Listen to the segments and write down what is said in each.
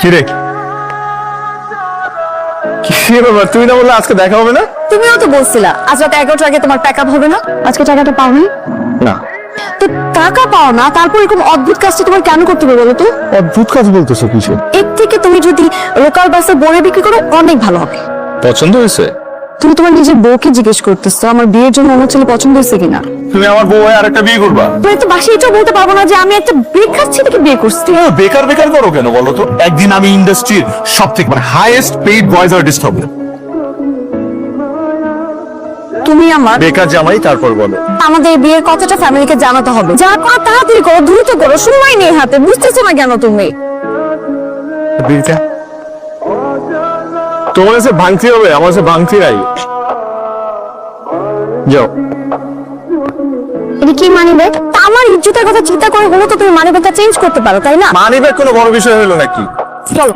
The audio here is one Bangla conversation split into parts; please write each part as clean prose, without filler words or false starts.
কিরে কি ব্যাপার, তুমি না বললে আজকে দেখা হবে না? তুমিও তো বলছিলা আজ রাত 11টার আগে তোমার প্যাক আপ হবে না। আজকে টাকাটা পাওনি? না। তো টাকা পাও না, তারপর এরকম অদ্ভুত কাজটা তোমার কেন করতে হবে বলো তো? অদ্ভুত কাজ বলতেছো কিছু? এর থেকে তুমি যদি লোকাল বাসে বড়ে বিক্রি করো অনেক ভালো হবে। পছন্দ হয়েছে? তুমি তোমার নিজের বউকে জিজ্ঞেস করতেছো আমার বিয়ের জন্য অন্য ছেলে পছন্দ হয়েছে কিনা। তুমি আমার বউ হয়ে আরেকটা বিয়ে করবা? তুমি তো বাসায় এটাও বলতে পারবো না যে আমি একটা বেকার ছেলেকে বিয়ে করছি। বেকার বেকার করো কেন বলো তো? একদিন আমি ইন্ডাস্ট্রির সব থেকে হাইয়েস্ট পেইড ভয়েস আর্টিস্ট হবো। তুমি আমার বেকার জামাই, তারপর বলো। আমাদের বিয়ের কথাটা ফ্যামিলিকে জানাতে হবে। যা করো তাড়াতাড়ি করো, দ্রুত করো, সময় নেই হাতে। বুঝতেছো না কেন তুমি? বিলটা তোমার কাছে ভাঙতে হবে, আমার কাছে ভাঙতে নাই। যাও। এটা কি মানিব্যাগ? আমার ইজ্জতের কথা চিন্তা করে হলো তো তুমি মানিব্যাগটা চেঞ্জ করতে পারো, তাই না? মানি ব্যাগ কোনো বড় বিষয় হলো নাকি? চলো।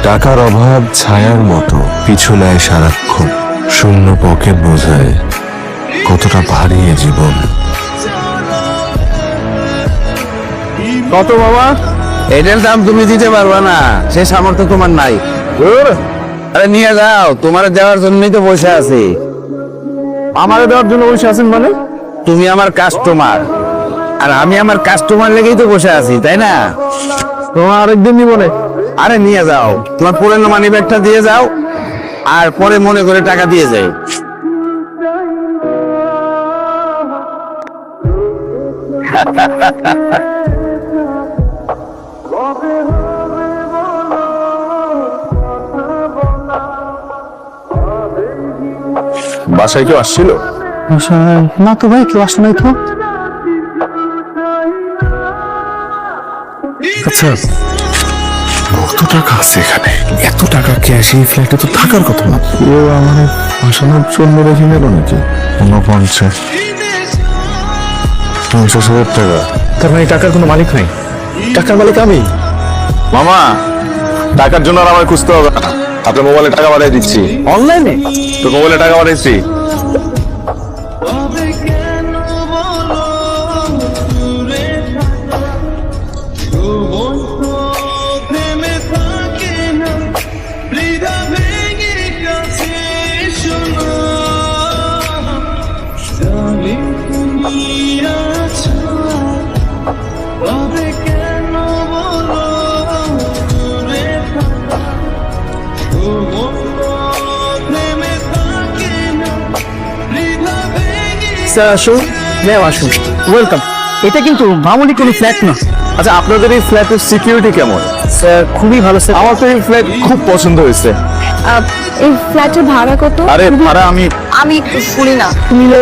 টাকার অভাব ছায়ার মতো পিছু নেয় সারাক্ষণ, শূন্য পকেট বোঝায় কতটা ভারী এ জীবন। কত বাবা? এটার দাম তুমি দিতে পারবা না, সে সামর্থ্য তোমার নাই। আরে নিয়ে যাও, তোমার দেওয়ার জন্যই তো বসে আছি। আমারে দেওয়ার জন্য বসে আছেন মানে? তুমি আমার কাস্টমার, আর আমি আমার কাস্টমার লেগেই তো বসে আছি, তাই না? তোমার আরেকদিন নিব না। আরে নিয়ে যাও, তোমার পুরনো মানি ব্যাগটা দিয়ে যাও, আর পরে মনে করে টাকা দিয়ে যাই। বাসায় কেউ আসছিল? না তো ভাই, কেউ আসো নাই তো। আচ্ছা, কত টাকা আছে এখানে? এত টাকা ক্যাশ এই ফ্ল্যাটে তো থাকার কথা না। কেউ আমার বাসানোর জন্য রেখে গেল নাকি? 50,000 টাকা। তার মানে টাকার কোনো মালিক নাই? টাকার মালিক আমি। মামা, টাকার জন্য আর আমার খুঁজতে হবে না, আপনার মোবাইলে টাকা পাঠিয়ে দিচ্ছি। অনলাইনে? তো মোবাইলে টাকা পাঠাইছি। স্যার আসুন, ম্যাম আসুন, ওয়েলকাম। এটা কিন্তু মামুলি কোনো ফ্ল্যাট না। আচ্ছা, আপনাদের এই ফ্ল্যাটের সিকিউরিটি কেমন? স্যার খুবই ভালো স্যার। আমার তো এই ফ্ল্যাট খুব পছন্দ হয়েছে। এই ফ্ল্যাটের ভাড়া কত? আরে ভাড়া আমি একটু শুনি না। মিলে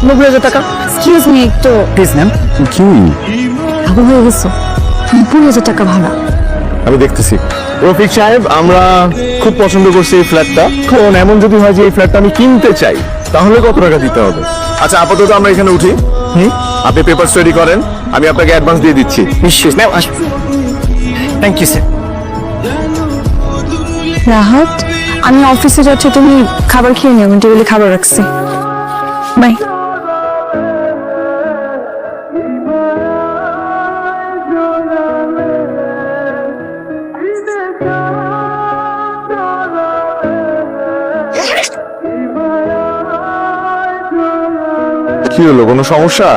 90,000 টাকা। এক্সকিউজ মি, একটু প্লিজ ম্যাম। কি ভালো হয়ে গেছো। 90,000 টাকা ভাড়া। আমি দেখতেছি। রফিক সাহেব, আমরা খুব পছন্দ করছি এই ফ্ল্যাটটা। এখন এমন যদি হয় যে এই ফ্ল্যাটটা আমি কিনতে চাই, তাহলে কত টাকা দিতে হবে? আচ্ছা, আপাতত আমরা এখানে উঠি। আপনি পেপার তৈরি করেন, আমি আপনাকে অ্যাডভান্স দিয়ে দিচ্ছি। নিশ্চয়ই ম্যাম, আসুন। Thank you sir. রাহাত, আমি অফিসে যাচ্ছি, তুমি খাবার খেয়ে নিও। আমি টেবিলে খাবার রাখছি। বাই। কি হলো, কোনো সমস্যা?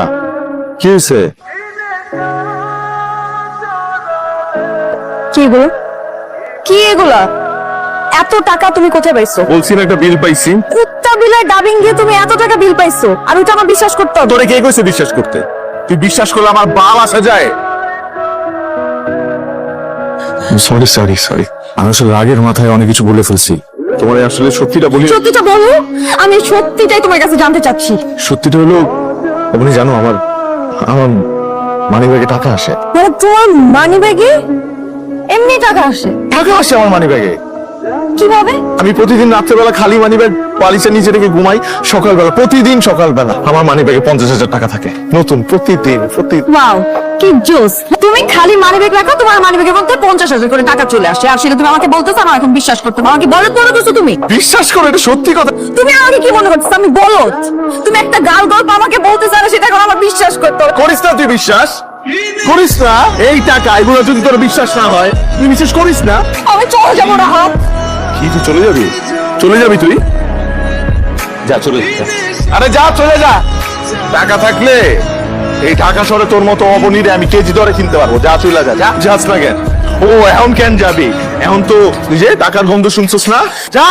কি হয়েছে? কি এগুলো? কি এগুলা? এত টাকা তুমি কোথায় পাইছো? বলছি না, একটা বিল পাইছি। কুত্তা বিলের ডাবিং দিয়ে তুমি এত টাকা বিল পাইছো, আর ওটা আমার বিশ্বাস করতে হবে? তোরে কে কইছে বিশ্বাস করতে? তুই বিশ্বাস করলে আমার বাল আসা যায়। সরি সরি সরি, আমি আসলে রাগের মাথায় অনেক কিছু বলে ফেলছি। তোমার আসলে সত্যিটা বলি। সত্যিটা বলো, আমি সত্যিটাই তোমার কাছে জানতে চাচ্ছি। সত্যিটা হলো, আপনি জানো আমার আমার মানি ব্যাগে টাকা আসে। মানে তোমার মানি ব্যাগে এমনি টাকা আসে? টাকা আসে আমার মানি ব্যাগে। কিভাবে? আমি প্রতিদিন রাত্রেবেলা খালি মানি ব্যাগ পালিশের নিচে রেখে ঘুমাই। সকালবেলা, প্রতিদিন সকালবেলা আমার মানি ব্যাগে 50,000 টাকা থাকে, নতুন, প্রতিদিন। ওয়াও, কি জোস! তুমি খালি মানি ব্যাগ রাখো, তোমার মানি ব্যাগের মধ্যে 50,000 করে টাকা চলে আসে, আর সেটা তুমি আমাকে বলতেছো আমার এখন বিশ্বাস করতে হবে? আমাকে বলদ মনে করছো তুমি? বিশ্বাস করো, এটা সত্যি কথা। তুমি আমাকে কি মনে করছো আমি বলদ? তুমি একটা গাল গল্প আমাকে বলতেছো, আর সেটা এখন আমার বিশ্বাস করতে হবে? করিস না তুই বিশ্বাস? করিস না এই টাকা এগুলো যদি তোর বিশ্বাস না হয় তুই বিশ্বাস করিস না। আমি চলে যাবো রাহাত। কি তুই চলে যাবি? চলে যাবি তুই? যা চলে যা। আরে যা চলে যা। টাকা থাকলে এই ঢাকা শহরে তোর মতো অবনীরে আমি কেজি দরে কিনতে পারবো। যা চলে যা। যা যাস না কেন? ও এখন কেন যাবি? এখন তো তুই যে টাকার গন্ধ শুনছিস না? যা।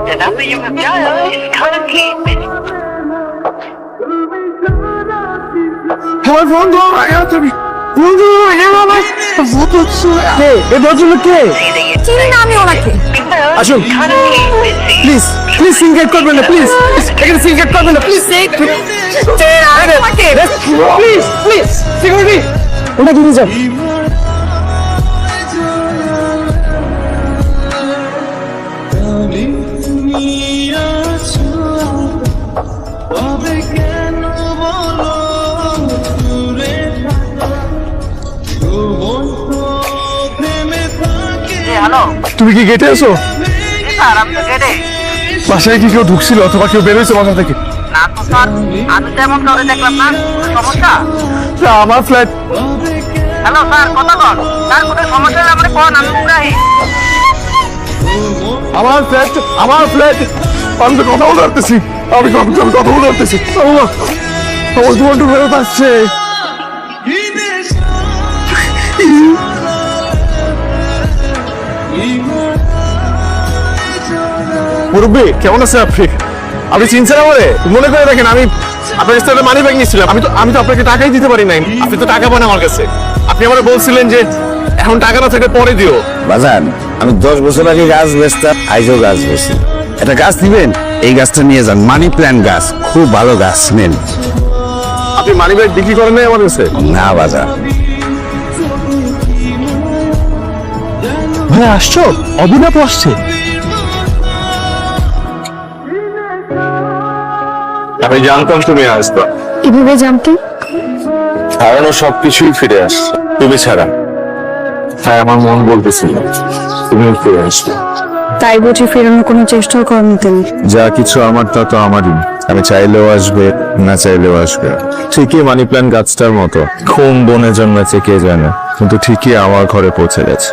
The number you have dialed is currently busy. আমার বন্ধু বন্ধু কে? এই ভদ্রলোক কে? চিনি না আমি ওনাকে। আসুন Currently busy. প্লিজ প্লিজ সিঙ্গেট করবেন না প্লিজ এখানে সিঙ্গেট করবেন না প্লিজ প্লিজ প্লিজ সিকিউরিটি ওটা দূরে যান। হ্যালো তুমি কি গেটে আছো? স্যার, আমি তো গেটে। বাসায় কি কেউ ঢুকছিল অথবা কেউ বেরোয়েছে বাসা থেকে? না তো স্যার, আমি তো এমন কাউকে দেখলাম না। কোনো সমস্যা? না, আমার ফ্ল্যাট হ্যালো স্যার, কথা বল। স্যার, কোনো সমস্যা হলে আমরা কোন আমি উড়াই। আমার ফ্ল্যাট আমি তো কথা বলতে পারতেছি আমি কথা বলতে পারতেছি আল্লাহ আমার ঘন্টু ফেরত আসছে মুরব্বী কেমন আছেন আপনি চিনছেন আমারে মনে করে দেখেন আমি আপনার কাছে একটা মানি ব্যাগ নিয়েছিলাম আমি তো আপনাকে টাকাই দিতে পারি নাই আপনি তো টাকা পান আমার কাছে আপনি আমার বলছিলেন যে এখন টাকা না থাকলে পরে দিও বাজান, আমি 10 বছর আগে গাছ বেচতাম, আইজও গাছ বেচি। একটা গাছ নিবেন, এই গাছটা নিয়ে যান, মানি প্ল্যান্ট গাছ, খুব ভালো গাছ, নেন। আপনি মানি ব্যাগ বিক্রি করেন নাই আমার কাছে? না বাজান। ভাই আসছো অভিনব আসছে আমি জানতাম তুমি আসবা কিভাবে জানতে? হারানো সবকিছুই ফিরে আসছে তুমি ছাড়া হ্যাঁ আমার মন বলতেছিল তুমি ফিরে আসবে তাই বুঝি ফেরানোর কোনো চেষ্টাও করেন তিনি? যা কিছু আমার তা তো আমারই আমি চাইলেও আসবে না চাইলেও আসবে ঠিকই মানি প্ল্যান্ট গাছটার মতো কোন বনে জন্মেছে কে জানে কিন্তু ঠিকই আমার ঘরে পৌঁছে গেছে